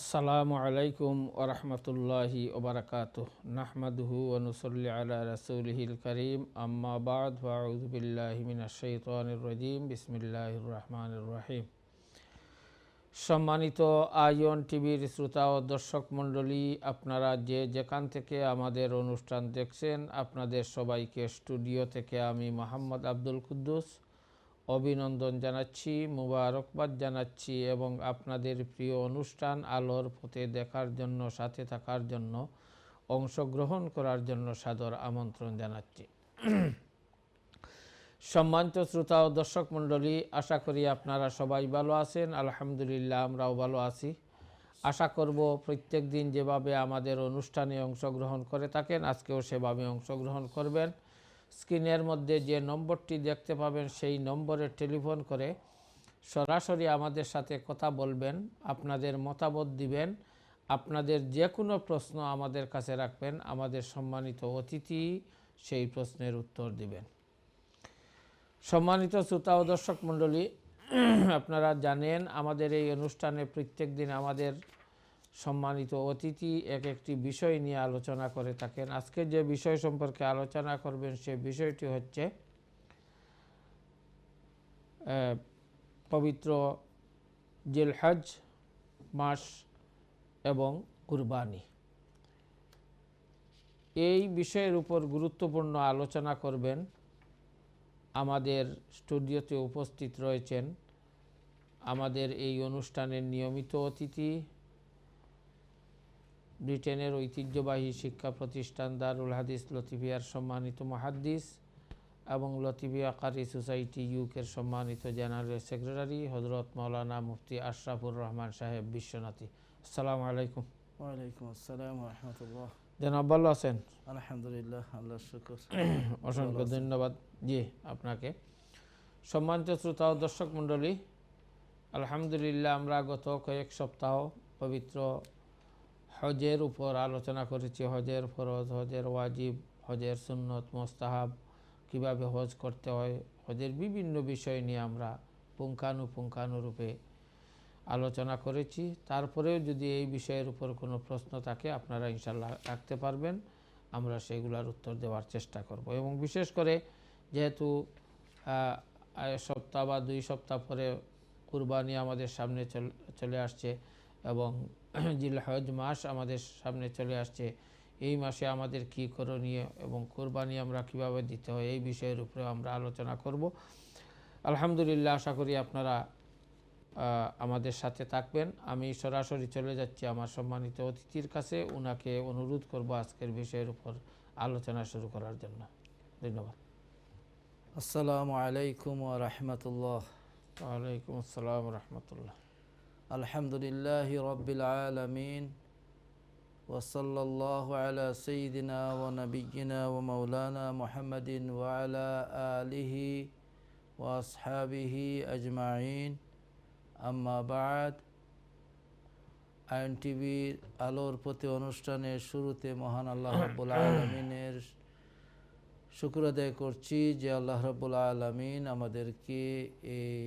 আসসালামু আলাইকুম ওরহমতুল্লাহি ওবরাকাতুহ নাহমাদুহু ওয়া নুসাল্লি আলা রাসূলিহিল কারীম আম্মা বা'দ ফাআউযু বিল্লাহি মিনাশ শাইতানির রাজীম বিসমিল্লাহির রহমানির রহিম। সম্মানিত আইয়ন টিভির শ্রোতা ও দর্শক মণ্ডলী, আপনারা যে যেখান থেকে আমাদের অনুষ্ঠান দেখছেন, আপনাদের সবাইকে স্টুডিও থেকে আমি মোহাম্মদ আব্দুল কুদ্দুস অভিনন্দন জানাচ্ছি, মুবারকবাদ জানাচ্ছি এবং আপনাদের প্রিয় অনুষ্ঠান আলোর পথে দেখার জন্য, সাথে থাকার জন্য, অংশগ্রহণ করার জন্য সাদর আমন্ত্রণ জানাচ্ছি। সম্মানিত শ্রোতা ও দর্শক মণ্ডলী, আশা করি আপনারা সবাই ভালো আছেন। আলহামদুলিল্লাহ, আমরাও ভালো আছি। আশা করব প্রত্যেক দিন যেভাবে আমাদের অনুষ্ঠানে অংশগ্রহণ করে থাকেন, আজকেও সেভাবে অংশগ্রহণ করবেন। স্ক্রিনের মধ্যে যে নম্বরটি দেখতে পাবেন, সেই নম্বরে টেলিফোন করে সরাসরি আমাদের সাথে কথা বলবেন, আপনাদের মতামত দিবেন, আপনাদের যে কোনো প্রশ্ন আমাদের কাছে রাখবেন, আমাদের সম্মানিত অতিথি সেই প্রশ্নের উত্তর দিবেন। সম্মানিত শ্রোতা ও দর্শক মণ্ডলী, আপনারা জানেন আমাদের এই অনুষ্ঠানে প্রত্যেক দিন আমাদের সম্মানিত অতিথি এক একটি বিষয় নিয়ে আলোচনা করে থাকেন। আজকে যে বিষয় সম্পর্কে আলোচনা করবেন সে বিষয়টি হচ্ছে পবিত্র জিলহজ মাস এবং কুরবানি। এই বিষয়ের উপর গুরুত্বপূর্ণ আলোচনা করবেন আমাদের স্টুডিওতে উপস্থিত রয়েছেন আমাদের এই অনুষ্ঠানের নিয়মিত অতিথি, ব্রিটেনের ঐতিহ্যবাহী শিক্ষা প্রতিষ্ঠান দারুল হাদিস লতিফিয়ার সম্মানিত মুহাদ্দিস এবং লতিফিয়া কারি সোসাইটি ইউকের সম্মানিত জেনারেল সেক্রেটারি হযরত মাওলানা মুফতি আশরাফুর রহমান সাহেব বিশ্বনাথী। আসসালামু আলাইকুম। ওয়ালাইকুম আসসালাম ওয়া রাহমাতুল্লাহ। জনাব ভালো আছেন? আলহামদুলিল্লাহ, আল্লাহর শুকর। অসংখ্য ধন্যবাদ জি আপনাকে। সম্মানিত শ্রোতা ও দর্শক মণ্ডলী, আলহামদুলিল্লাহ আমরা গত কয়েক সপ্তাহ পবিত্র হজের উপর আলোচনা করেছি। হজের ফরজ, হজের ওয়াজিব, হজের সুন্নত, মোস্তাহাব, কিভাবে হজ করতে হয়, হজের বিভিন্ন বিষয় নিয়ে আমরা পুঙ্খানুপুঙ্খানুরূপে আলোচনা করেছি। তারপরেও যদি এই বিষয়ের উপর কোনো প্রশ্ন থাকে আপনারা ইনশাল্লাহ রাখতে পারবেন, আমরা সেগুলোর উত্তর দেওয়ার চেষ্টা করব। এবং বিশেষ করে যেহেতু সপ্তাহ বা 2 সপ্তাহ পরে কুরবানি আমাদের সামনে চলে আসছে এবং জিলহজ মাস আমাদের সামনে চলে আসছে, এই মাসে আমাদের কি করণীয় এবং কুরবানি আমরা কিভাবে দিতে হয়, এই বিষয়ের উপরে আমরা আলোচনা করব। আলহামদুলিল্লাহ, আশা করি আপনারা আমাদের সাথে থাকবেন। আমি সরাসরি চলে যাচ্ছি আমার সম্মানিত অতিথির কাছে, ওনাকে অনুরোধ করব আজকের বিষয়ের উপর আলোচনা শুরু করার জন্য। ধন্যবাদ। আসসালামু আলাইকুম ওয়া রাহমাতুল্লাহ। ওয়ালাইকুম আসসালাম ওয়া রাহমাতুল্লাহ। আলহামদুলিল্লাহি রাব্বিল আলামিন ওয়া সাল্লাল্লাহু আলা সাইয়্যিদিনা ওয়া নাবিয়্যিনা ওয়া মাওলানা মুহাম্মাদিন ওয়া আলা আলিহি ওয়া আসহাবিহি আজমাইন, আম্মা বা'দ। আইন টিভির আলোর পথে অনুষ্ঠানের শুরুতে মহান আল্লাহ রাব্বুল আলামিনের শুকর আদায় করছি যে আল্লাহ রাব্বুল আলামিন আমাদেরকে এই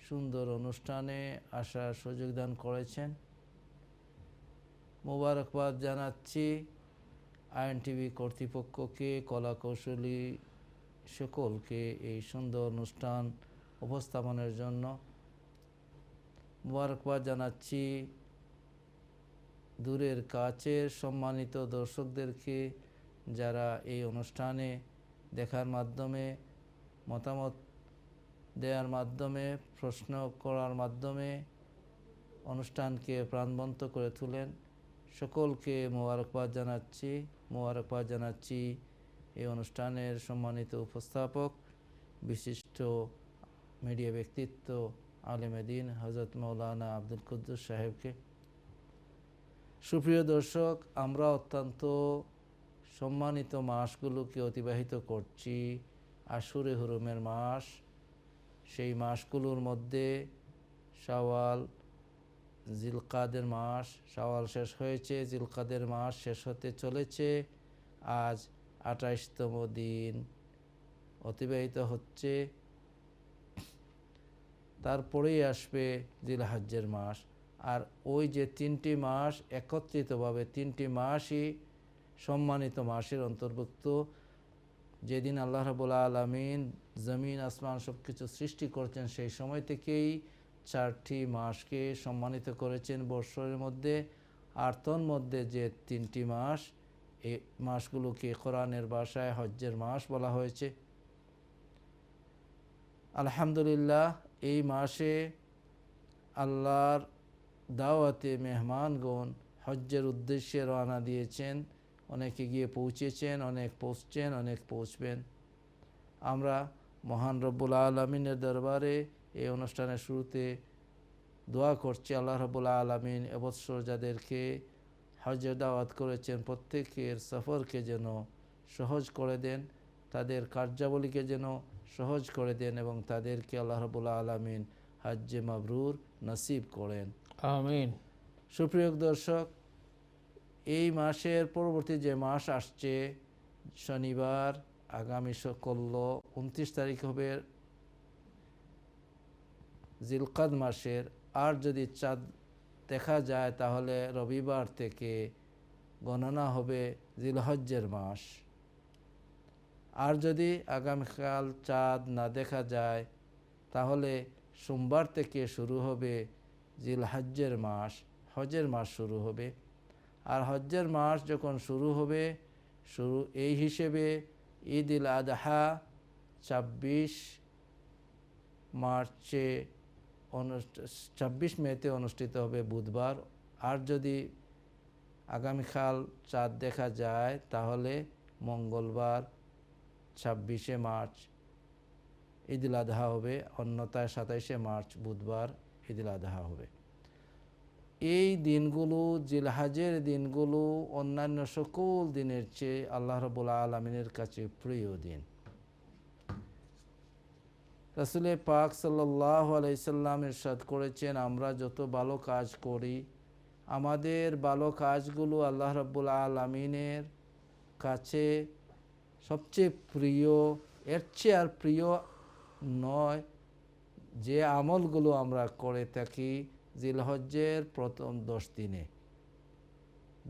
সুন্দর অনুষ্ঠানে আসার সুযোগ দান করেছেন। মোবারকবাদ জানাচ্ছি আইন টিভি কর্তৃপক্ষকে, কলা কৌশলী সকলকে এই সুন্দর অনুষ্ঠান উপস্থাপনের জন্য। মোবারকবাদ জানাচ্ছি দূরের কাছের সম্মানিত দর্শকদেরকে, যারা এই অনুষ্ঠানে দেখার মাধ্যমে, মতামত দেওয়ার মাধ্যমে, প্রশ্ন করার মাধ্যমে অনুষ্ঠানকে প্রাণবন্ত করে তোলেন। সকলকে মোবারকবাদ জানাচ্ছি এই অনুষ্ঠানের সম্মানিত উপস্থাপক, বিশিষ্ট মিডিয়া ব্যক্তিত্ব, আলেমে দ্বীন হযরত মাওলানা আব্দুল কুদ্দুস সাহেবকে। সুপ্রিয় দর্শক, আমরা অত্যন্ত সম্মানিত মাসগুলোকে অতিবাহিত করছি। আশুরে হুরুমের মাস, সেই মাসগুলোর মধ্যে শাওয়াল, জিলকাদের মাস। শাওয়াল শেষ হয়েছে, জিলকাদের মাস শেষ হতে চলেছে। আজ 28তম দিন অতিবাহিত হচ্ছে। তারপরেই আসবে জিলহজ্জের মাস। আর ওই যে 3টি মাস একত্রিতভাবে 3টি মাসই সম্মানিত মাসের অন্তর্ভুক্ত। যেদিন আল্লাহ রাব্বুল আলামিন জমিন আসমান সব কিছু সৃষ্টি করছেন সেই সময় থেকেই 4টি মাসকে সম্মানিত করেছেন বৎসরের মধ্যে। আর তোর মধ্যে যে 3টি মাস, এই মাসগুলোকে কোরআনের ভাষায় হজ্জের মাস বলা হয়েছে। আলহামদুলিল্লাহ, এই মাসে আল্লাহর দাওয়াতে মেহমানগণ হজ্জের উদ্দেশ্যে রওনা দিয়েছেন। অনেকে গিয়ে পৌঁছেছেন, অনেক পৌঁছছেন, অনেক পৌঁছবেন। আমরা মহান রব্বুল আলমিনের দরবারে এই অনুষ্ঠানের শুরুতে দোয়া করছি, আল্লাহ রব্বুল আলমিন এবছর যাদেরকে হজ্জের দাওয়াত করেছেন প্রত্যেকের সফরকে যেন সহজ করে দেন, তাদের কার্যাবলীকে যেন সহজ করে দেন এবং তাদেরকে আল্লাহ রব্বুল আলমিন হজ্জে মাবরুর নসিব করেন, আমিন। সুপ্রিয় দর্শক, এই মাসের পরবর্তী যে মাস আসছে, শনিবার আগামী করল 29 তারিখ হবে জিলকাদ মাসের। আর যদি চাঁদ দেখা যায় তাহলে রবিবার থেকে গণনা হবে জিলহজ্জের মাস। আর যদি আগামীকাল চাঁদ না দেখা যায় তাহলে সোমবার থেকে শুরু হবে জিলহজ্জের মাস, হজের মাস শুরু হবে। আর হজ্জের মাস যখন শুরু হবে, এই হিসেবে ঈদ উল আদহা 26 মেতে অনুষ্ঠিত হবে বুধবার। আর যদি আগামীকাল চাঁদ দেখা যায় তাহলে মঙ্গলবার 26শে মার্চ ঈদ উল আদহা হবে, অন্যথায় 27শে মার্চ বুধবার ঈদ উল আদহা হবে। এই দিনগুলো, জিলহজের দিনগুলো অন্যান্য সকল দিনের চেয়ে আল্লাহ রাব্বুল আলামিনের কাছে প্রিয় দিন। রাসূল পাক সাল্লাল্লাহু আলাইহি সাল্লাম ইরশাদ করেছেন, আমরা যত ভালো কাজ করি, আমাদের ভালো কাজগুলো আল্লাহ রাব্বুল আলামিনের কাছে সবচেয়ে প্রিয়। এর চেয়ে আর প্রিয় নয় যে আমলগুলো আমরা করে থাকি জিলহজ্জের প্রথম 10 দিনে।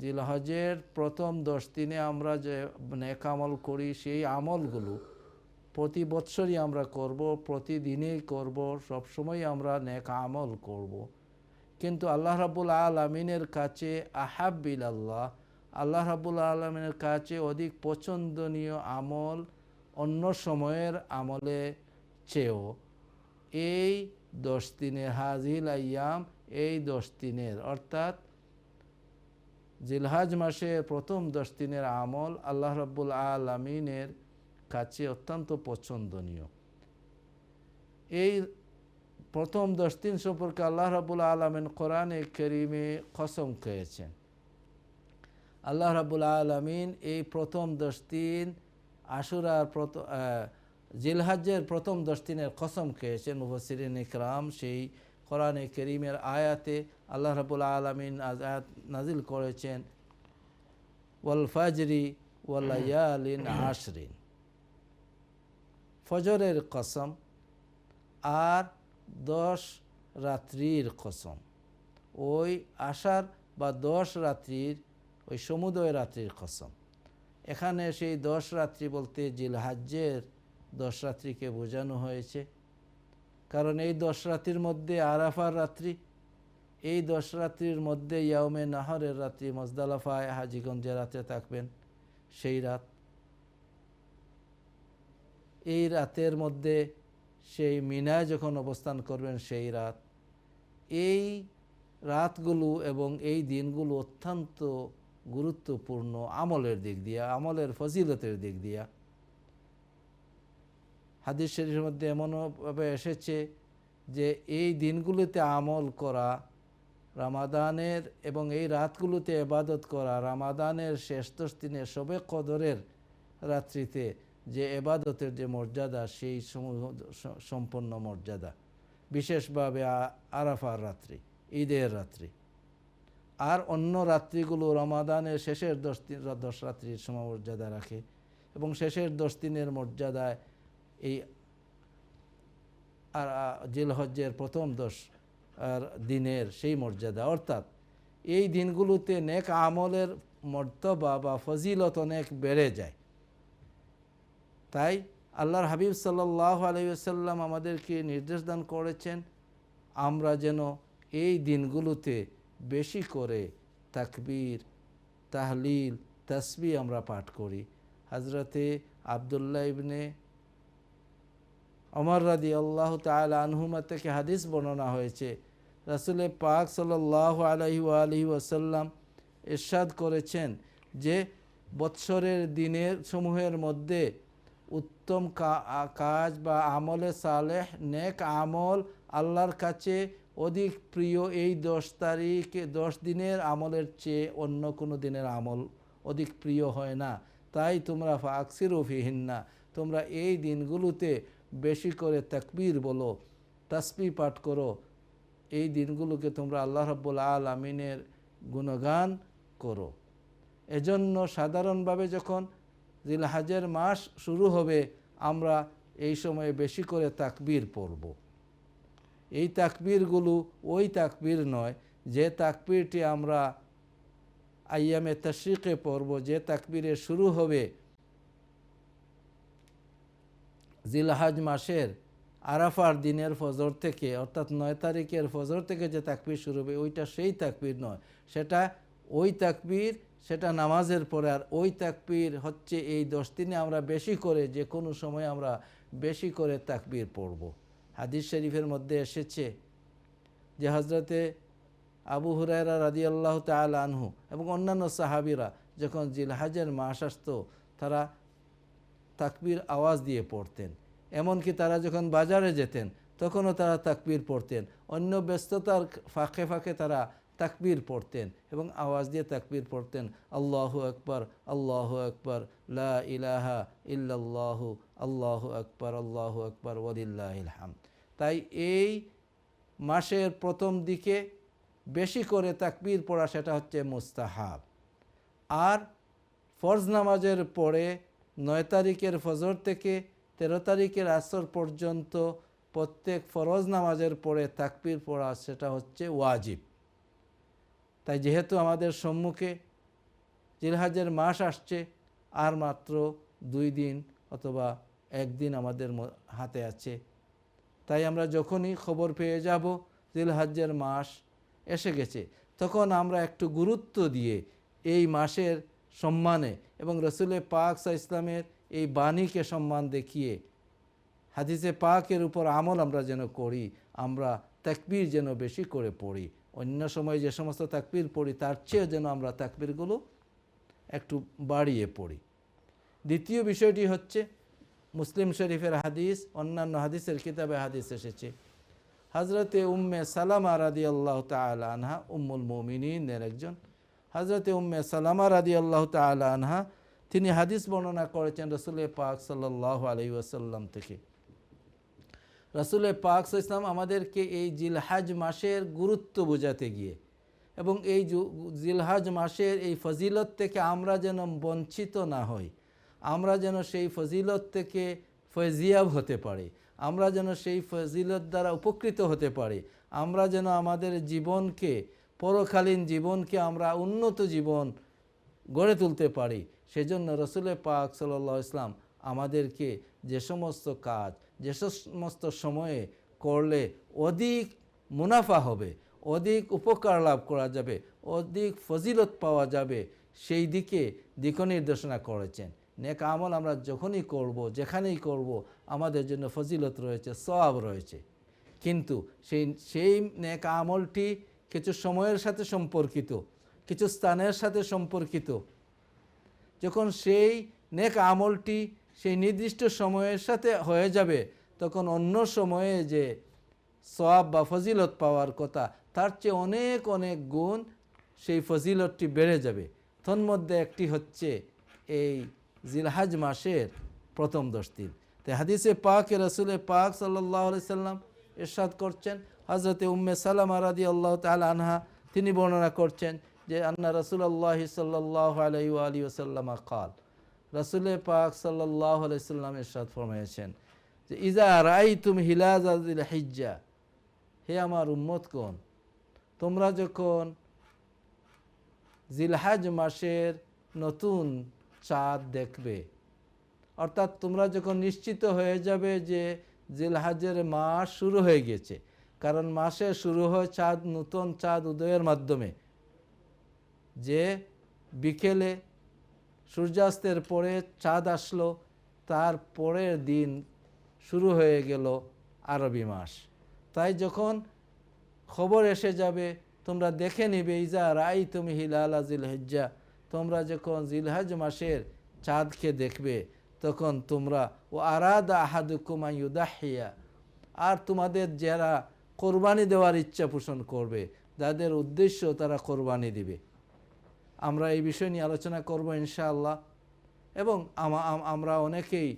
জিলহজ্জের প্রথম 10 দিনে আমরা যে নেক আমল করি, সেই আমলগুলো প্রতি বৎসরই আমরা করব, প্রতিদিনই করব, সবসময় আমরা নেক আমল করব। কিন্তু আল্লাহ রাব্বুল আলামিনের কাছে আহাব্বিল আল্লাহ, আল্লাহ রাব্বুল আলামিনের কাছে অধিক পছন্দনীয় আমল অন্য সময়ের আমলে চেয়েও এই 10 দিনের হাজিল আইয়াম, এই 10 দিনের অর্থাৎ জিলহজ মাসের প্রথম 10 দিনের আমল আল্লাহ রাব্বুল আলামিনের কাছে অত্যন্ত পছন্দনীয়। এই প্রথম 10 দিন সম্পর্কে আল্লাহ রাব্বুল আলামিন কোরআনে কারীমে কসম খেয়েছেন। আল্লাহ রাব্বুল আলামিন এই প্রথম 10 দিন আশুরার জিলহজ্জের প্রথম 10 দিনের কসম খেয়েছেন। মুফাসসিরিন ইকরাম সেই কোরআনে কারীমের আয়াতে আল্লাহ রাব্বুল আলামিন আয়াত নাজিল করেছেন, ওয়াল ফাজরি ওয়াল লায়ালিন আশরিন, ফজরের কসম আর 10 রাত্রির কসম। ওই আশার বা 10 রাত্রির, ওই সমুদয় রাত্রির কসম। এখানে সেই 10 রাত্রি বলতে জিলহজ্জের 10 রাত্রিকে বোঝানো হয়েছে, কারণ এই 10 রাত্রির মধ্যে আরাফার রাত্রি, এই 10 রাত্রির মধ্যে ইয়াউমে নাহরের রাত্রি, মুজদালিফায় হাজিগণ যে রাতে থাকবেন সেই রাত, এই রাতের মধ্যে সেই মিনায় যখন অবস্থান করবেন সেই রাত। এই রাতগুলো এবং এই দিনগুলো অত্যন্ত গুরুত্বপূর্ণ আমলের দিক দিয়া, আমলের ফজিলতের দিক দিয়া। হাদিস শরীফের মধ্যে এমনভাবে এসেছে যে এই দিনগুলোতে আমল করা রমাদানের, এবং এই রাতগুলোতে ইবাদত করা রমাদানের শেষ 10 দিনের শবে কদরের রাত্রিতে যে ইবাদতের যে মর্যাদা, সেই সম্পন্ন মর্যাদা, বিশেষভাবে আরাফার রাত্রি, ঈদের রাত্রি। আর অন্য রাত্রিগুলো রমাদানের শেষের 10 রাত্রির সমমর্যাদা রাখে, এবং শেষের 10 দিনের মর্যাদায় এই জিলহজ্জের প্রথম 10 দিনের সেই মর্যাদা, অর্থাৎ এই দিনগুলোতে নেক আমলের মর্তবা বা ফজিলত অনেক বেড়ে যায়। তাই আল্লাহর হাবিব সাল্লাল্লাহু আলাইহি ওয়াসাল্লাম আমাদেরকে নির্দেশ দান করেছেন আমরা যেন এই দিনগুলোতে বেশি করে তাকবীর, তাহলিল, তাসবিহ আমরা পাঠ করি। হযরতে আব্দুল্লাহ ইবনে ওমর রাদিয়াল্লাহু তাআলা আনহুমা থেকে হাদিস বর্ণনা হয়েছে, রাসূল পাক সাল্লাল্লাহু আলাইহি ওয়াসাল্লাম ইরশাদ করেছেন যে বৎসরের দিনের সমূহের মধ্যে উত্তম কাজ বা আমলে সালেহ, নেক আমল আল্লাহর কাছে অধিক প্রিয় এই 10 দিনের আমলের চেয়ে অন্য কোনো দিনের আমল অধিক প্রিয় হয় না। তাই তোমরা ফাকসিরু ফিহিন্না, তোমরা এই দিনগুলোতে বেশি করে তাকবীর বলো, তাসবিহ পাঠ করো, এই দিনগুলোকে তোমরা আল্লাহ রাব্বুল আলামিনের গুণগান করো। এজন্য সাধারণভাবে যখন জিলহজের মাস শুরু হবে আমরা এই সময়ে বেশি করে তাকবীর পড়ব। এই তাকবীরগুলো ওই তাকবীর নয় যে তাকবীরটি আমরা আইয়ামে তাশরিকে পড়ব, যে তাকবীরে শুরু হবে জিলহজ মাসের আরাফার দিনের ফজর থেকে, অর্থাৎ 9 তারিখের ফজর থেকে যে তাকবীর শুরু হবে ওইটা সেই তাকবীর নয়, সেটা ওই তাকবীর, সেটা নামাজের পরে। আর ওই তাকবীর হচ্ছে এই 10 দিনে আমরা বেশি করে, যে কোনো সময় আমরা বেশি করে তাকবীর পড়ব। হাদিস শরীফের মধ্যে এসেছে যে হযরতে আবু হুরায়রা রাদিয়াল্লাহু তাআলা আনহু এবং অন্যান্য সাহাবীরা যখন জিলহজের মাস আসতো তারা তাকবীর আওয়াজ দিয়ে পড়তেন। এমনকি তারা যখন বাজারে যেতেন তখনও তারা তাকবীর পড়তেন। অন্য ব্যস্ততার ফাঁকে ফাঁকে তারা তাকবীর পড়তেন এবং আওয়াজ দিয়ে তাকবীর পড়তেন, আল্লাহু আকবার, আল্লাহু আকবার, লা ইলাহা ইল্লাল্লাহু, আল্লাহু আকবার, আল্লাহু আকবার, ওয়ালিল্লাহিল হামদ। তাই এই মাসের প্রথম দিকে বেশি করে তাকবীর পড়া সেটা হচ্ছে মুস্তাহাব। আর ফরজ নামাজের পরে 9 তারিখের ফজর থেকে 13 তারিখের আসর পর্যন্ত প্রত্যেক ফরজ নামাজের পরে তাকবীর পড়া সেটা হচ্ছে ওয়াজিব। তাই যেহেতু আমাদের সম্মুখে জিলহজের মাস আসছে, আর মাত্র 2 দিন অথবা 1 দিন আমাদের হাতে আছে, তাই আমরা যখনই খবর পেয়ে যাব জিলহজের মাস এসে গেছে তখন আমরা একটু গুরুত্ব দিয়ে এই মাসের সম্মানে এবং রাসূল পাক সাল্লাল্লাহু আলাইহি ওয়াসাল্লামের এই বাণীকে সম্মান দেখিয়ে হাদিসে পাকের উপর আমল আমরা যেন করি, আমরা তাকবীর যেন বেশি করে পড়ি। অন্য সময় যে সমস্ত তাকবীর পড়ি তার চেয়ে যেন আমরা তাকবীরগুলো একটু বাড়িয়ে পড়ি। দ্বিতীয় বিষয়টি হচ্ছে মুসলিম শরীফের হাদিস, অন্যান্য হাদিসের কিতাবে হাদিস এসেছে, হযরতে উম্মে সালামা রাদিয়াল্লাহু তাআলা আনহা, উম্মুল মুমিনিনের একজন, হযরতে উম্মে সালামা রাদিয়াল্লাহু তাআলা আনহা, তিনি হাদিস বর্ণনা করেছেন রাসূল পাক সাল্লাল্লাহু আলাইহি ওয়াসাল্লাম থেকে। রাসূল পাক সাল্লাল্লাহু আলাইহি ওয়াসাল্লাম আমাদেরকে এই জিলহজ মাসের গুরুত্ব বোঝাতে গিয়ে এবং এই জিলহজ মাসের এই ফজিলত থেকে আমরা যেন বঞ্চিত না হই, আমরা যেন সেই ফজিলত থেকে ফয়জিয়াব হতে পারি, আমরা যেন সেই ফজিলত দ্বারা উপকৃত হতে পারি, আমরা যেন আমাদের জীবনকে, পরকালীন জীবনকে আমরা উন্নত জীবন গড়ে তুলতে পারি, সেজন্য রাসূল পাক সাল্লাল্লাহু আলাইহি ওয়াসাল্লাম আমাদেরকে যে সমস্ত কাজ, যে সমস্ত সময়ে করলে অধিক মুনাফা হবে, অধিক উপকার লাভ করা যাবে, অধিক ফজিলত পাওয়া যাবে, সেই দিকে দিক নির্দেশনা করেছেন। নেক আমল আমরা যখনই করব, যেখানেই করব, আমাদের জন্য ফজিলত রয়েছে, সওয়াব রয়েছে। কিন্তু সেই নেক আমলটি কিছু সময়ের সাথে সম্পর্কিত, কিছু স্থানের সাথে সম্পর্কিত। যখন সেই নেক আমলটি সেই নির্দিষ্ট সময়ের সাথে হয়ে যাবে তখন অন্য সময়ে যে সওয়াব বা ফজিলত পাওয়ার কথা তার চেয়ে অনেক অনেক গুণ সেই ফজিলতটি বেড়ে যাবে। তন্মধ্যে একটি হচ্ছে এই জিলহজ মাসের প্রথম 10 দিন। তাই হাদিসে পাকে রাসূল পাক সাল্লাল্লাহু আলাইহি সাল্লাম ইরশাদ করছেন, হযরতে উম্মে সালামা রাদিয়াল্লাহু তাআলা আনহা তিনি বর্ণনা করছেন যে আন্না রাসূলুল্লাহ সাল্লাল্লাহু আলাইহি ওয়া আলিহি ওয়াসাল্লাম قال, রাসূল পাক সাল্লাল্লাহু আলাইহি সাল্লাম ইরশাদ ফরমায়েছেন যে ইজা রাআইতুম হিলাযা জিলহিজ্জা, হে আমার উম্মতগণ, তোমরা যখন জিলহজ মাসের নতুন চাঁদ দেখবে, অর্থাৎ তোমরা যখন নিশ্চিত হয়ে যাবে যে জিলহজের মাস শুরু হয়ে গেছে, কারণ মাসে শুরু হয় চাঁদ, নতুন চাঁদ উদয়ের মাধ্যমে, যে বিকেলে সূর্যাস্তের পরে চাঁদ আসলো, তার পরের দিন শুরু হয়ে গেল আরবি মাস। তাই যখন খবর এসে যাবে, তোমরা দেখে নিবে, ইজা রাই তুমি হিলালা জিলহজ্জা, তোমরা যখন জিলহজ মাসের চাঁদকে দেখবে, তখন তোমরা ও আরাদা আহাদুকুম আন ইউদাহিয়া, আর তোমাদের যারা কোরবানি দেওয়ার ইচ্ছা পোষণ করবে, যাদের উদ্দেশ্য তারা কোরবানি দিবে। আমরা এই বিষয় নিয়ে আলোচনা করব ইনশাআল্লাহ। এবং আমরা অনেকেই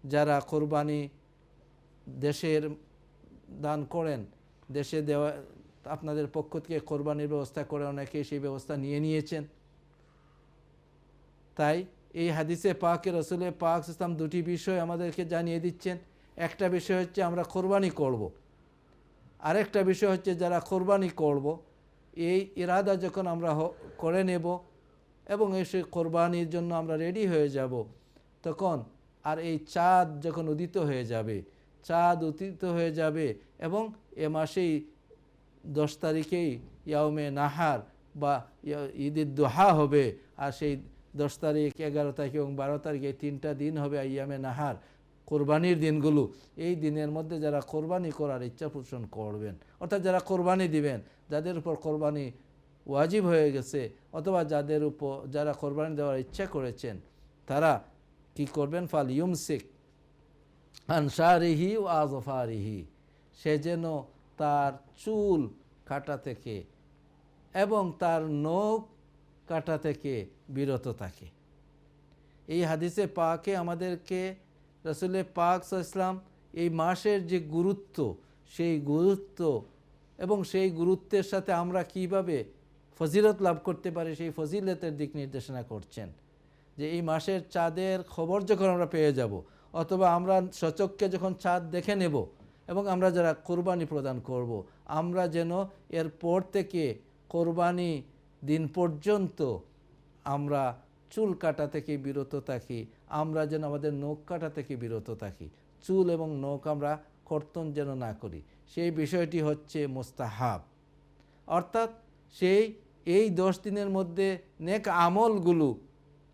যারা কোরবানি দেশের দান করেন, দেশে দেওয়া আপনাদের পক্ষ থেকে কোরবানির ব্যবস্থা করে অনেকেই সেই ব্যবস্থা নিয়েছেন। তাই এই হাদিসে পাকে রসুলে পাক ইসলাম দুটি বিষয় আমাদেরকে জানিয়ে দিচ্ছেন। একটা বিষয় হচ্ছে আমরা কোরবানি করব, আরেকটা বিষয় হচ্ছে যারা কোরবানি করব, এই ইরাদা যখন আমরা করে নেব এবং এসে কোরবানির জন্য আমরা রেডি হয়ে যাব, তখন আর এই চাঁদ যখন উদিত হয়ে যাবে, চাঁদ উদিত হয়ে যাবে এবং এ মাসেই 10 তারিখেই ইয়াউমে নাহার বা ঈদের দোহা হবে। আর সেই 10 তারিখ, 11 তারিখ এবং 12 তারিখ, এই 3টা দিন হবে ইয়ামে নাহার, কোরবানির দিনগুলো। এই দিনের মধ্যে যারা কোরবানি করার ইচ্ছা পোষণ করবেন, অর্থাৎ যারা কোরবানি দিবেন, যাদের উপর কোরবানি ওয়াজিব হয়ে গেছে, অথবা যাদের উপর যারা কোরবানি দেওয়ার ইচ্ছা করেছেন, তারা কি করবেন? ফাল ইউমসিক আনসারিহি ও আজফারিহি, সে যেন তার চুল কাটা থেকে এবং তার নখ কাটা থেকে বিরত থাকে। এই হাদিসে পাকে আমাদেরকে রাসূলে পাক সাল্লাল্লাহু আলাইহি ওয়াসাল্লাম এই মাসের যে গুরুত্ব, সেই গুরুত্ব এবং সেই গুরুত্বের সাথে আমরা কিভাবে ফজিলত লাভ করতে পারি, সেই ফজিলতের দিক নির্দেশনা করছেন। যে এই মাসের চাঁদের খবর যখন আমরা পেয়ে যাব, অথবা আমরা সচক্ষে যখন চাঁদ দেখে নেব এবং আমরা যারা কোরবানি প্রদান করব, আমরা যেন এর পর থেকে কোরবানি দিন পর্যন্ত আমরা চুল কাটা থেকে বিরত থাকি, আমরা যেন আমাদের নখ কাটা থেকে বিরত থাকি, চুল এবং নখ আমরা কর্তন যেন না করি। সেই বিষয়টি হচ্ছে মুস্তাহাব, অর্থাৎ এই 10 দিনের মধ্যে নেক আমলগুলো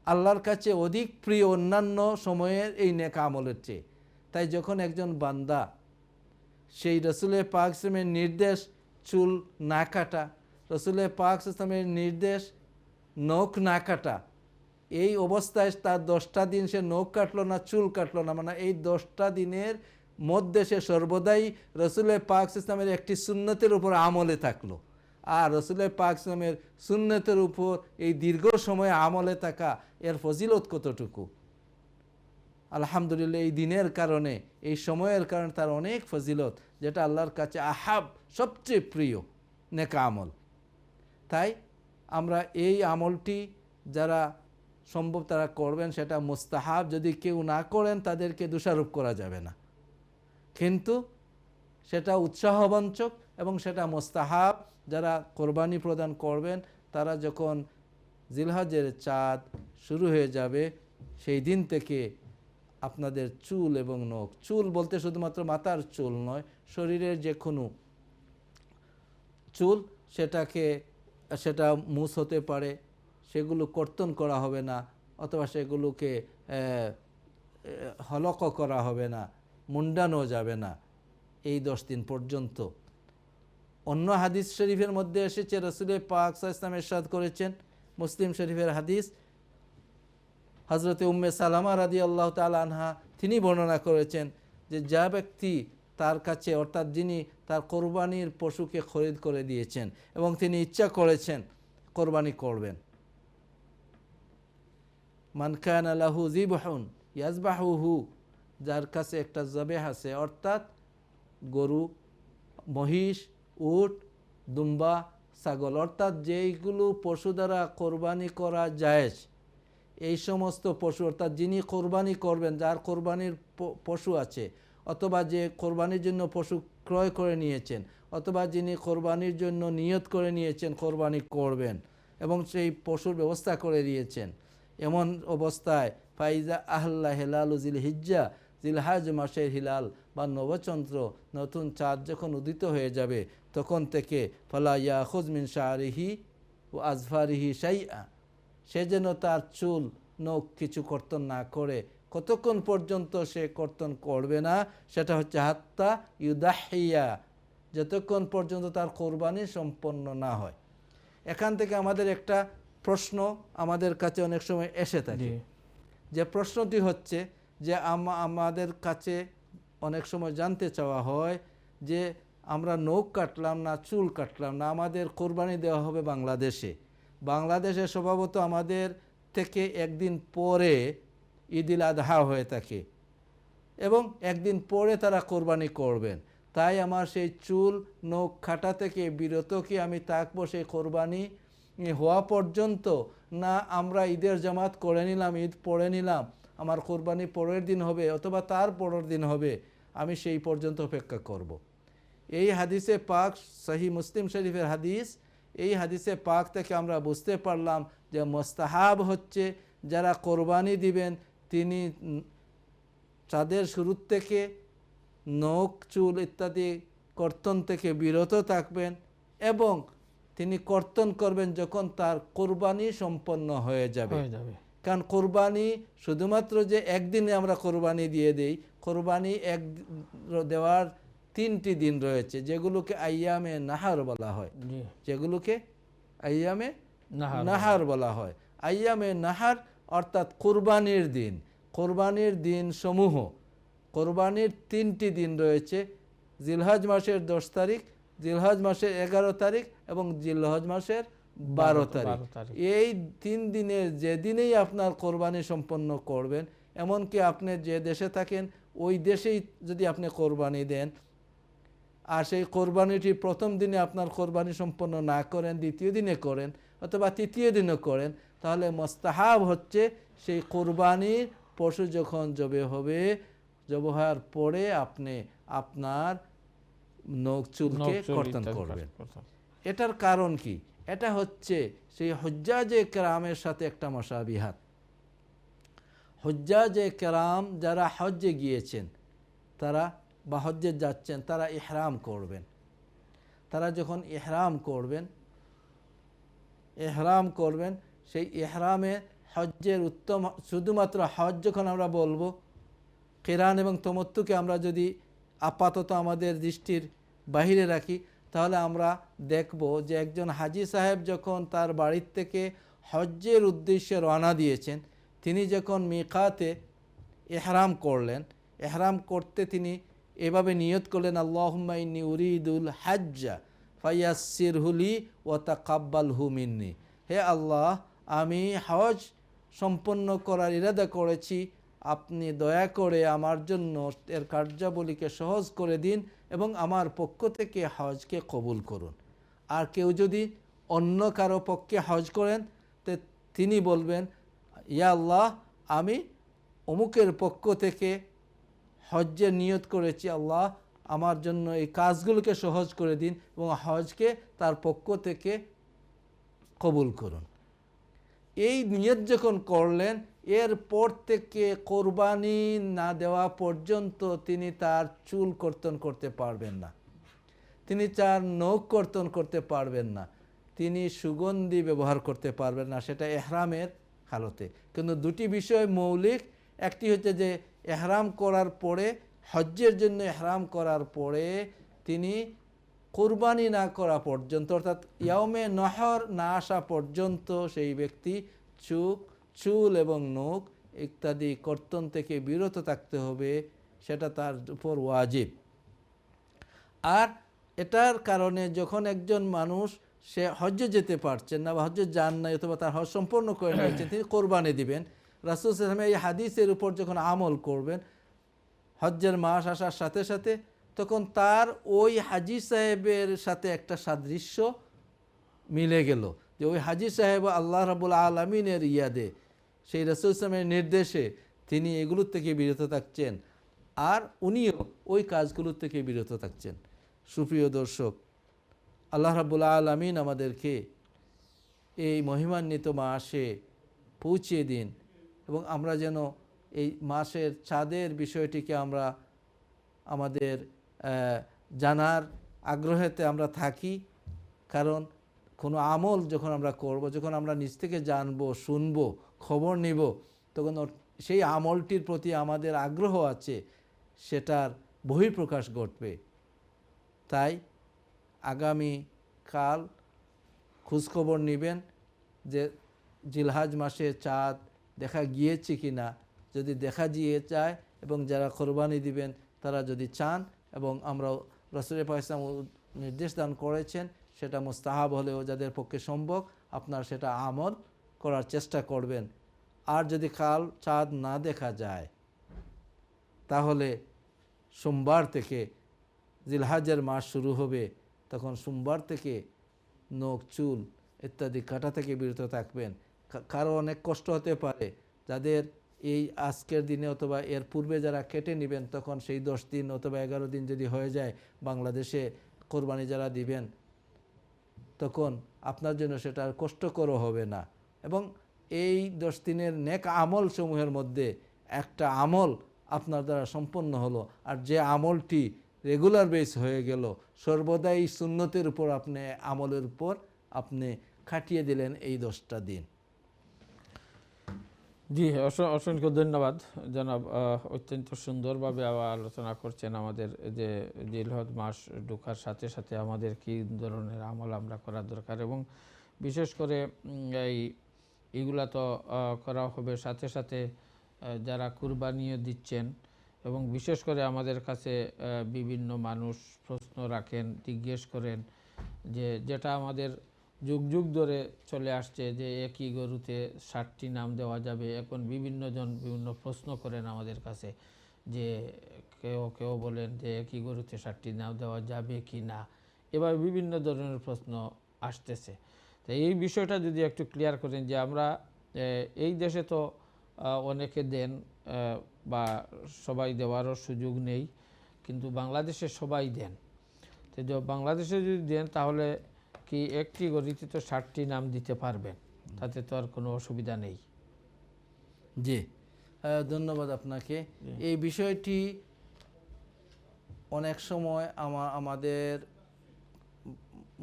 আল্লাহর কাছে অধিক প্রিয় অন্যান্য সময়ের এই নেক আমলের চেয়ে। তাই যখন একজন বান্দা সেই রসুলের পাক ইসলামের নির্দেশ চুল না কাটা, রসুলের পাক ইসলামের নির্দেশ নখ না কাটা, এই অবস্থায় তার 10টা দিন সে নখ কাটলো না, চুল কাটলো না, মানে এই 10টা দিনের মধ্যে সে সর্বদাই রসুলের পাক ইসলামের একটি সুন্নতের উপর আমলে থাকলো। আর রসুলের পাক ইসলামের সুন্নতের উপর এই দীর্ঘ সময় আমলে থাকা, এর ফজিলত কতটুকু! আলহামদুলিল্লাহ, এই দিনের কারণে, এই সময়ের কারণে তার অনেক ফজিলত, যেটা আল্লাহর কাছে আহাব, সবচেয়ে প্রিয় নেক আমল। তাই আমরা এই আমলটি যারা সম্ভব তারা করবেন, সেটা মুস্তাহাব। যদি কেউ না করেন তাদেরকে দোষারোপ করা যাবে না, কিন্তু সেটা উৎসাহবাঞ্চক এবং সেটা মুস্তাহাব। যারা কোরবানি প্রদান করবেন, তারা যখন জিলহজের চাঁদ শুরু হয়ে যাবে, সেই দিন থেকে আপনাদের চুল এবং নখ, চুল বলতে শুধুমাত্র মাথার চুল নয়, শরীরের যে কোনো চুল, সেটা মুছ হতে পারে, সেগুলো কর্তন করা হবে না, অথবা সেগুলোকে হলক করা হবে না, মুন্ডানো যাবে না এই 10 দিন পর্যন্ত। অন্য হাদিস শরীফের মধ্যে এসেছে, রাসূলে পাক সাল্লাল্লাহু আলাইহি ওয়াসাল্লাম ইরশাদ করেছেন, মুসলিম শরীফের হাদিস, হযরতে উম্মে সালামা রাদিয়াল্লাহু তাআলা আনহা তিনি বর্ণনা করেছেন যে যা ব্যক্তি তার কাছে, অর্থাৎ যিনি তার কোরবানির পশুকে খরিদ করে দিয়েছেন এবং তিনি ইচ্ছা করেছেন কোরবানি করবেন, মান কানা লাহু যিবহুন ইয়াযবাহুহু, যার কাছে একটা জবেহ আছে, অর্থাৎ গরু, মহিষ, উট, দুম্বা, ছাগল, অর্থাৎ যেইগুলো পশু দ্বারা কোরবানি করা জায়েজ, এই সমস্ত পশু, অর্থাৎ যিনি কোরবানি করবেন, যার কোরবানির পশু আছে, অথবা যে কোরবানির জন্য পশু ক্রয় করে নিয়েছেন, অথবা যিনি কোরবানির জন্য নিয়ত করে নিয়েছেন কোরবানি করবেন এবং সেই পশুর ব্যবস্থা করে দিয়েছেন, এমন অবস্থায় ফাইজা আহল্লা হেলাল জিল হিজ্জা, জিলহাজ মাসের হিলাল বা নবচন্দ্র নতুন চাঁদ যখন উদিত হয়ে যাবে তখন থেকে ফলা ইয়াখুজ মিন শারিহি ও আজফারিহি শাইআ, সে যেন তার চুল নখ কিছু কর্তন না করে। কতক্ষণ পর্যন্ত সে কর্তন করবে না? সেটা হচ্ছে হাত্তা ইউদাহিয়া, যতক্ষণ পর্যন্ত তার কোরবানি সম্পন্ন না হয়। এখান থেকে আমাদের একটা প্রশ্ন আমাদের কাছে অনেক সময় এসে থাকে, যে প্রশ্নটি হচ্ছে যে আমাদের কাছে অনেক সময় জানতে চাওয়া হয় যে আমরা নখ কাটলাম না চুল কাটলাম না, আমাদের কোরবানি দেওয়া হবে বাংলাদেশে। বাংলাদেশে স্বভাবত আমাদের থেকে একদিন পরে ঈদুল আজহা হয়ে থাকে এবং একদিন পরে তারা কোরবানি করবেন। তাই আমার সেই চুল নখ কাটা থেকে বিরত কি আমি থাকবো সেই কোরবানি হওয়া পর্যন্ত, না আমরা ঈদের জামাত করে নিলাম, ঈদ পড়ে নিলাম, আমার কোরবানি পরের দিন হবে অথবা তার পরের দিন হবে, আমি সেই পর্যন্ত অপেক্ষা করব। এই হাদিসে পাক সহি মুসলিম শরীফের হাদিস, এই হাদিসে পাক থেকে আমরা বুঝতে পারলাম যে মুস্তাহাব হচ্ছে যারা কোরবানি দিবেন তিনি চাঁদের শুরুর থেকে নখ চুল ইত্যাদি কর্তন থেকে বিরত থাকবেন এবং তিনি কর্তন করবেন যখন তার কোরবানি সম্পন্ন হয়ে যাবে। কারণ কোরবানি শুধুমাত্র যে একদিনে আমরা কোরবানি দিয়ে দেই, কোরবানি এক দেওয়ার 3টি দিন রয়েছে যেগুলোকে আইয়ামে নাহার বলা হয়, যেগুলোকে আইয়ামে নাহার বলা হয়। আইয়ামে নাহার অর্থাৎ কোরবানির দিন, কোরবানির দিন সমূহ, কোরবানির 3টি দিন রয়েছে, জিলহজ মাসের 10 তারিখ, জিলহজ মাসের 11 তারিখ এবং জিলহজ মাসের 12 তারিখ। এই 3 দিনের যেদিনেই আপনার কোরবানি সম্পন্ন করবেন, এমনকি আপনি যে দেশে থাকেন ওই দেশেই যদি আপনি কোরবানি দেন আর সেই কোরবানিটি প্রথম দিনে আপনার কোরবানি সম্পন্ন না করেন, দ্বিতীয় দিনে করেন অথবা তৃতীয় দিনে করেন, তাহলে মুস্তাহাব হচ্ছে সেই কোরবানির পশু যখন জবে হবে, জবে হওয়ার পরে আপনি আপনার নখ চুলকে কর্তন করবেন। এটার কারণ কি? এটা হচ্ছে সেই হুজ্জাজে কেরামের সাথে একটা মুশাবিহাত। হুজ্জাজে কেরাম যারা হজ্জে গিয়েছেন তারা বা হজ্জে যাচ্ছেন তারা ইহরাম করবেন। তারা যখন ইহরাম করবেন সেই ইহরামে হজ্জের উত্তম, শুধুমাত্র হজ যখন আমরা বলবো, কিরান এবং তামাত্তুকে আমরা যদি আপাতত আমাদের দৃষ্টির বাহিরে রাখি, তাহলে আমরা দেখব যে একজন হাজি সাহেব যখন তার বাড়ির থেকে হজ্জের উদ্দেশ্যে রওনা দিয়েছেন, তিনি যখন মিকাতে ইহরাম করলেন, ইহরাম করতে তিনি এভাবে নিয়ত করলেন, আল্লাহুম্মা ইন্নী উরিদুল হাজ্জা ফায়াসসিরহু লি ওয়া তাকাব্বালহু মিন্নি, হে আল্লাহ আমি হজ সম্পন্ন করার ইরাদা করেছি, আপনি দয়া করে আমার জন্য এর কার্যাবলীকে সহজ করে দিন এবং আমার পক্ষ থেকে হজকে কবুল করুন। আর কেউ যদি অন্য কারো পক্ষে হজ করেন তো তিনি বলবেন, ইয়া আল্লাহ আমি অমুকের পক্ষ থেকে হজ্জের নিয়ত করেছি, আল্লাহ আমার জন্য এই কাজগুলোকে সহজ করে দিন এবং হজকে তার পক্ষ থেকে কবুল করুন। এই নিয়ত যখন করলেন, এরপর থেকে কোরবানি না দেওয়া পর্যন্ত তিনি তার চুল কর্তন করতে পারবেন না, তিনি তার নখ কর্তন করতে পারবেন না, তিনি সুগন্ধি ব্যবহার করতে পারবেন না, সেটা ইহরামের হালতে। কিন্তু দুটি বিষয় মৌলিক, একটি হচ্ছে যে ইহরাম করার পরে, হজ্জের জন্য ইহরাম করার পরে তিনি কোরবানি না করা পর্যন্ত, অর্থাৎ ইয়াউমে নহর না আসা পর্যন্ত সেই ব্যক্তি চুল এবং নখ ইত্যাদি কর্তন থেকে বিরত থাকতে হবে, সেটা তার উপর ওয়াজিব। আর এটার কারণে যখন একজন মানুষ সে হজ্জে যেতে পারছেন না বা হজ্জে যান নাই অথবা তার হজ সম্পন্ন করে নিয়েছেন, তিনি কোরবানি দিবেন, রাসূল সাল্লাল্লাহু আলাইহি ওয়াসাল্লাম এই হাদিসের উপর যখন আমল করবেন হজ্জের মাস আসার সাথে সাথে, তখন তার ওই হাজি সাহেবের সাথে একটা সাদৃশ্য মিলে গেল, যে ওই হাজি সাহেব আল্লাহ রাব্বুল আলামিনের ইয়াদে, সেই রাসূল সাল্লাল্লাহু আলাইহি ওয়াসাল্লামের নির্দেশে তিনি এগুলোর থেকে বিরত থাকছেন আর উনিও ওই কাজগুলোর থেকে বিরত থাকছেন। সুপ্রিয় দর্শক, আল্লাহ রাব্বুল আলামিন আমাদেরকে এই মহিমান্বিত মাসে পৌঁছিয়ে দিন এবং আমরা যেন এই মাসের চাঁদের বিষয়টিকে আমরা আমাদের জানার আগ্রহেতে আমরা থাকি। কারণ কোনো আমল যখন আমরা করব, যখন আমরা নিজ থেকে জানবো, শুনবো, খবর নিব, তখন সেই আমলটির প্রতি আমাদের আগ্রহ আছে, সেটার বহিঃপ্রকাশ ঘটবে। তাই আগামী কাল খোঁজখবর নেবেন যে জিলহাজ মাসে চাঁদ দেখা গিয়েছে কি না। যদি দেখা গিয়ে যায় এবং যারা কোরবানি দিবেন তারা যদি চান, এবং আমরা রাসূল পাক ইসলাম নির্দেশ দান করেছেন, সেটা মুস্তাহাব হলেও যাদের পক্ষে সম্ভব আপনারা সেটা আমল করার চেষ্টা করবেন। আর যদি কাল চাঁদ না দেখা যায় তাহলে সোমবার থেকে জিলহাজের মাস শুরু হবে, তখন সোমবার থেকে নখ চুল ইত্যাদি কাটা থেকে বিরত থাকবেন। কারো অনেক কষ্ট হতে পারে, যাদের এই আজকের দিনে অথবা এর পূর্বে যারা কেটে নেবেন, তখন সেই 10 দিন অথবা 11 দিন যদি হয়ে যায় বাংলাদেশে কোরবানি যারা দিবেন, তখন আপনার জন্য সেটা আর কষ্টকরও হবে না। এবং এই 10 দিনের নেক আমল সমূহের মধ্যে একটা আমল আপনার দ্বারা সম্পন্ন হলো, আর যে আমলটি রেগুলার বেস হয়ে গেল, সর্বদাই সুন্নতের উপর আপনি আমলের উপর আপনি খাটিয়ে দিলেন এই 10টা দিন। জি, অসংখ্য ধন্যবাদ জনাব। অত্যন্ত সুন্দরভাবে আলোচনা করছেন আমাদের যে জিলহজ মাস ঢোকার সাথে সাথে আমাদের কী ধরনের আমল আমরা করা দরকার, এবং বিশেষ করে এইগুলা তো করা হবে, সাথে সাথে যারা কুরবানিও দিচ্ছেন, এবং বিশেষ করে আমাদের কাছে বিভিন্ন মানুষ প্রশ্ন রাখেন, জিজ্ঞেস করেন যে যেটা আমাদের যুগ যুগ ধরে চলে আসছে যে একই গরুতে 60টি নাম দেওয়া যাবে। এখন বিভিন্ন জন বিভিন্ন প্রশ্ন করেন আমাদের কাছে, যে কেউ বলেন যে একই গরুতে 60টি নাম দেওয়া যাবে কি না। এভাবে বিভিন্ন ধরনের প্রশ্ন আসতেছে। তো এই বিষয়টা যদি একটু ক্লিয়ার করেন যে আমরা এই দেশে তো অনেকে দেন বা সবাই দেওয়ারও সুযোগ নেই, কিন্তু বাংলাদেশে সবাই দেন। তো বাংলাদেশে যদি দেন তাহলে কি একটি গরুতে তো 60টি নাম দিতে পারবেন, তাতে তো আর কোনো অসুবিধা নেই। জি, ধন্যবাদ আপনাকে। এই বিষয়টি অনেক সময় আমাদের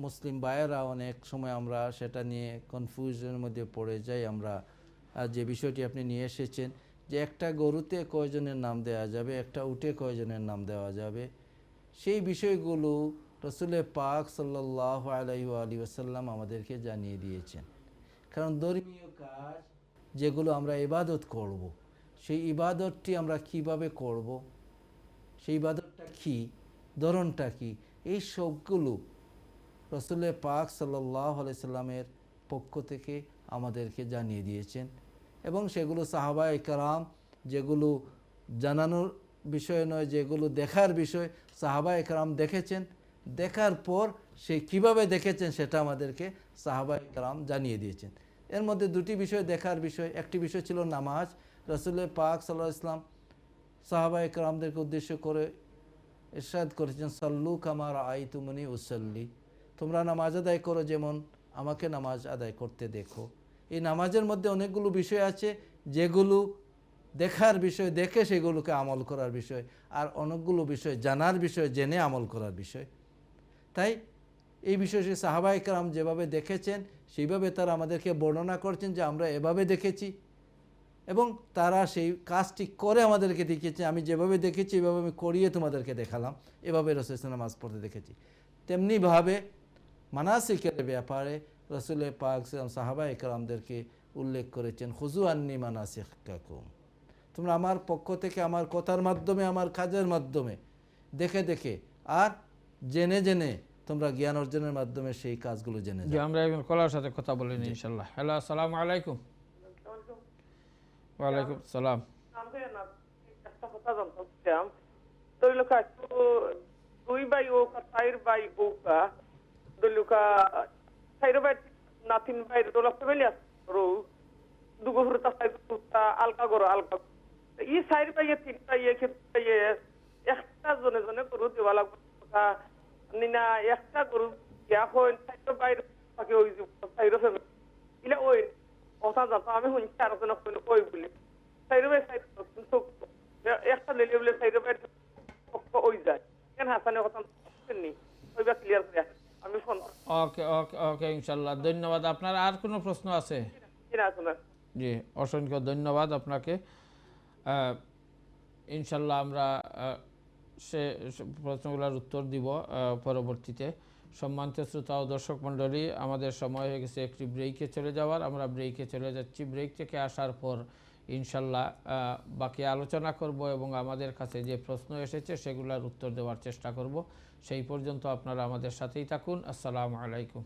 মুসলিম ভাইয়েরা অনেক সময় আমরা সেটা নিয়ে কনফিউশনের মধ্যে পড়ে যাই। আমরা যে বিষয়টি আপনি নিয়ে এসেছেন যে একটা গরুতে কয়জনের নাম দেওয়া যাবে, একটা উটে কয়জনের নাম দেওয়া যাবে, সেই বিষয়গুলো রাসূল পাক সাল্লাল্লাহু আলাইহি ওয়াসাল্লাম আমাদেরকে জানিয়ে দিয়েছেন। কারণ ধর্মীয় কাজ যেগুলো আমরা ইবাদত করব, সেই ইবাদতটি আমরা কিভাবে করব, সেই ইবাদতটা কি, ধরনটা কি, এই সবগুলো রাসূল পাক সাল্লাল্লাহু আলাইহি সাল্লামের পক্ষ থেকে আমাদেরকে জানিয়ে দিয়েছেন। এবং সেগুলো সাহাবায়ে কেরাম, যেগুলো জানানোর বিষয় নয়, যেগুলো দেখার বিষয়, সাহাবায়ে কেরাম দেখেছেন, দেখার পর সে কিভাবে দেখেছেন সেটা আমাদেরকে সাহাবায়ে কেরাম জানিয়ে দিয়েছেন। এর মধ্যে দুটি বিষয় দেখার বিষয়। একটি বিষয় ছিল নামাজ। রাসূল পাক সাল্লাল্লাহু আলাইহি ওয়াসাল্লাম সাহাবায়ে কেরামদেরকে উদ্দেশ্য করে ইরশাদ করেছেন, সাল্লু কামা রাআইতুমুনি উসাল্লি, তোমরা নামাজ আদায় করো যেমন আমাকে নামাজ আদায় করতে দেখো। এই নামাজের মধ্যে অনেকগুলো বিষয় আছে যেগুলো দেখার বিষয়, দেখে সেগুলোকে আমল করার বিষয়, আর অনেকগুলো বিষয় জানার বিষয়, জেনে আমল করার বিষয়। তাই এই বিষয়টি সাহাবায়ে কেরাম যেভাবে দেখেছেন সেইভাবে তারা আমাদেরকে বর্ণনা করছেন যে আমরা এভাবে দেখেছি, এবং তারা সেই কাজটি করে আমাদেরকে দেখিয়েছে। আমি যেভাবে দেখেছি এভাবে আমি করিয়ে তোমাদেরকে দেখালাম, এভাবে রাসূল নামাজ পড়তে দেখেছি। তেমনিভাবে মানাসিকের ব্যাপারে রাসূল পাক সাহাবায়ে কেরামদেরকে উল্লেখ করেছেন, খুযু আন্নী মানাসিকাকুম, তোমরা আমার পক্ষ থেকে আমার কথার মাধ্যমে, আমার কাজের মাধ্যমে দেখে দেখে আর জেনে জেনে তোমরা জ্ঞান অর্জনের মাধ্যমে সেই কাজগুলো জেনে যাও। আমরা একজন কলার সাথে কথা বলেন ইনশাআল্লাহ। হ্যালো, আসসালামু আলাইকুম। ওয়ালাইকুম সালাম। আমি না একটা কথা জানতাম, দলিলকা দুই বাই ও চার বাই ও কা দলিলকা চার বাই নাতিন বাই দোলা ফ্যামিলি রো দুগো হুরতা সাইদুতা আলকা গরো আলকা ই চার বাই তিনটা ক্ষেত্রে একটা জনে জনে করু দেওয়া লাগবে নিনা একটা গরু ইয়া হয় সাইড বাইরে থাকে ওই যে সাইড ফেলে ইলা ওই কথা জানতো আমি শুনছি আর জন ওই বলে সাইড বাই সাইড কিন্তু একটা লেলে বলে সাইড বাই ওই যায় কেন হাসানের কথা শুননি ওইটা ক্লিয়ার করে আমি ফোন ওকে ওকে ওকে ইনশাল্লাহ ধন্যবাদ। আপনার আর কোনো প্রশ্ন আছে? কিনা শোনা জি অসংখ্য ধন্যবাদ আপনাকে। ইনশাল্লাহ আমরা সে প্রশ্নগুলোর উত্তর দিব পরবর্তীতে। সম্মানিত শ্রোতা ও দর্শক মণ্ডলী, আমাদের সময় হয়ে গেছে একটি ব্রেকে চলে যাওয়ার। আমরা ব্রেকে চলে যাচ্ছি। ব্রেক থেকে আসার পর ইনশাল্লাহ বাকি আলোচনা করব এবং আমাদের কাছে যে প্রশ্ন এসেছে সেগুলোর উত্তর দেওয়ার চেষ্টা করব। সেই পর্যন্ত আপনারা আমাদের সাথেই থাকুন। আসসালামু আলাইকুম।